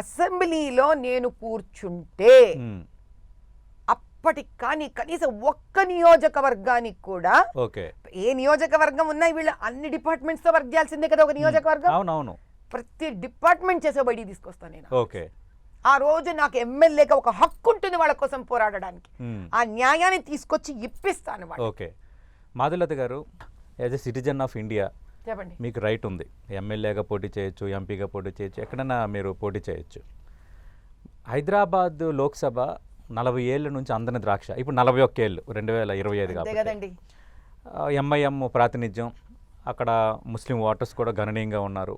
అసెంబ్లీలో నేను కూర్చుంటే అప్పటికి కానీ కనీసం ఒక్క నియోజకవర్గానికి కూడా ఏ నియోజకవర్గం ఉన్నాయి వీళ్ళు అన్ని డిపార్ట్మెంట్స్ తో వర్క్ చేయాల్సిందే కదా ఒక నియోజకవర్గం. ప్రతి డిపార్ట్మెంట్ చేసే బయటికి తీసుకొస్తాను నేను. ఆ రోజు నాకు ఎమ్మెల్యేగా ఒక హక్కు ఉంటుంది వాళ్ళ కోసం పోరాడడానికి. ఆ న్యాయాన్ని తీసుకొచ్చి ఇప్పిస్తాను. మాధులత గారు, as a citizen of India చెప్పండి, మీకు రైట్ ఉంది. ఎమ్మెల్యేగా పోటీ చేయొచ్చు, ఎంపీగా పోటీ చేయొచ్చు, ఎక్కడైనా మీరు పోటీ చేయొచ్చు. హైదరాబాద్ లోక్సభ 40 ఏళ్ళ నుంచి అందని ద్రాక్ష, ఇప్పుడు 41 ఏళ్ళు 2025 కాబట్టి ఎంఐఎం ప్రాతినిధ్యం, అక్కడ ముస్లిం ఓటర్స్ కూడా గణనీయంగా ఉన్నారు.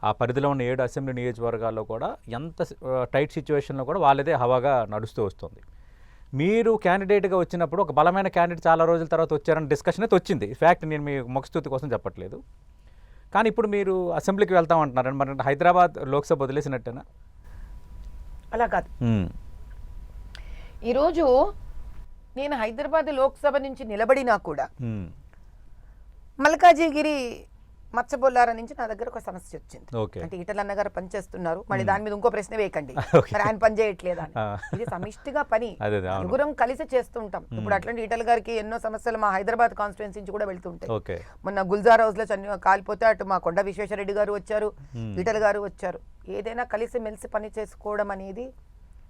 ఆ పరిధిలో ఉన్న 7 అసెంబ్లీ నియోజకవర్గాల్లో కూడా ఎంత టైట్ సిచ్యువేషన్లో కూడా వాళ్ళదే హవాగా నడుస్తూ వస్తుంది. మీరు క్యాండిడేట్గా వచ్చినప్పుడు ఒక బలమైన క్యాండిడేట్ చాలా రోజుల తర్వాత వచ్చారని డిస్కషన్ అయితే వచ్చింది. ఫ్యాక్ట్ నేను మీ ముఖస్తుతి కోసం చెప్పట్లేదు. కానీ ఇప్పుడు మీరు అసెంబ్లీకి వెళ్తామంటున్నారు, మరి హైదరాబాద్ లోక్సభ వదిలేసినట్టేనా? అలా కాదు. ఈరోజు నేను హైదరాబాద్ లోక్సభ నుంచి నిలబడినా కూడా మల్కాజిగిరి మత్స్యబొల్లారా నుంచి నా దగ్గర ఒక సమస్య వచ్చింది. అంటే ఈటలన్న గారు పనిచేస్తున్నారు, మళ్ళీ దాని మీద ఇంకో ప్రశ్న వేయకండి, మరి ఆయన పని చేయట్లేదా? ఇది సమిష్టిగా పని, నలుగురం కలిసి చేస్తుంటాం. ఇప్పుడు అట్లాంటి ఈటల గారికి ఎన్నో సమస్యలు మా హైదరాబాద్ కాన్స్టిట్యుయెన్సీ నుంచి కూడా వెళ్తుంటాయి. మొన్న గుల్జార్ హౌస్ లో కాలిపోతే అటు మా కొండ విశ్వేశ్వరరెడ్డి గారు వచ్చారు, ఈటల గారు వచ్చారు. ఏదైనా కలిసి మెలిసి పని చేసుకోవడం అనేది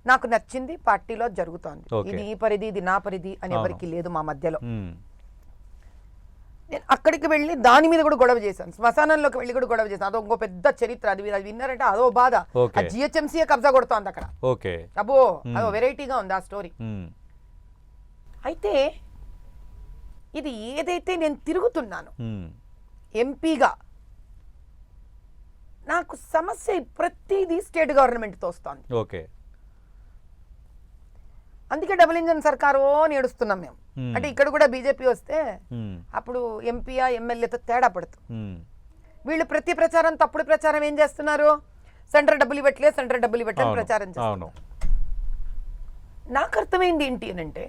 నాకు నచ్చింది, పార్టీలో జరుగుతోంది. ఇది ఈ పరిధి, ఇది నా పరిధి అని ఎవరికి లేదు మా మధ్యలో. నేను అక్కడికి వెళ్ళి దాని మీద కూడా గొడవ చేశాను, శ్మశానంలోకి వెళ్ళి కూడా గొడవ చేశాను. అదో ఇంకో పెద్ద చరిత్ర. అది విన్నారంటే అదో బాధ. జిహెచ్ఎంసీ కబ్జా కొడుతోంది అక్కడ. అబ్బో, అదో వెరైటీగా ఉంది ఆ స్టోరీ. అయితే ఇది ఏదైతే నేను తిరుగుతున్నాను ఎంపీగా, నాకు సమస్య ప్రతిదీ స్టేట్ గవర్నమెంట్తో వస్తుంది. అందుకే డబుల్ ఇంజన్ సర్కారు నేడుస్తున్నాం మేము. అంటే ఇక్కడ కూడా బీజేపీ వస్తే అప్పుడు ఎంపీయా ఎమ్మెల్యేతో తేడా పడుతుంది. వీళ్ళు ప్రతి ప్రచారం తప్పుడు ప్రచారం ఏం చేస్తున్నారు, సెంటర్ డబ్బులు ఇవ్వట్లేదు, సెంటర్ డబ్బులు ఇవ్వట్లేదు ప్రచారం చేస్తున్నారు. నాకు అర్థమైంది ఏంటి అని అంటే,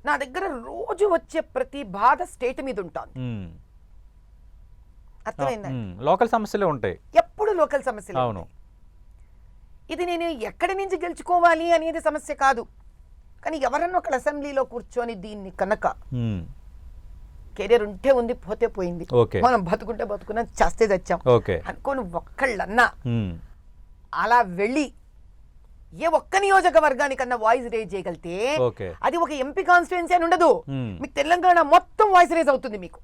నా దగ్గర రోజు వచ్చే ప్రతి బాధ స్టేట్ మీద ఉంటుంది. అర్థమైందండి, లోకల్ సమస్యలే ఉంటాయి, ఎప్పుడు లోకల్ సమస్యలు. ఇది నేను ఎక్కడి నుంచి గెలుచుకోవాలి అనేది సమస్య కాదు. కానీ ఎవరన్నా ఒక అసెంబ్లీలో కూర్చొని దీన్ని కనుక కెరీర్ ఉంటే ఉంది, పోతే పోయింది, మనం బతుకుంటే బతుకున్నా, చేస్తే తెచ్చాం అనుకోని ఒక్కళ్ళన్నా అలా వెళ్ళి ఏ ఒక్క నియోజకవర్గానికన్నా వాయిస్ రేజ్ చేయగలితే అది ఒక ఎంపీ కాన్స్టిట్యుయెన్సీ అని ఉండదు, మీకు తెలంగాణ మొత్తం వాయిస్ రేజ్ అవుతుంది మీకు.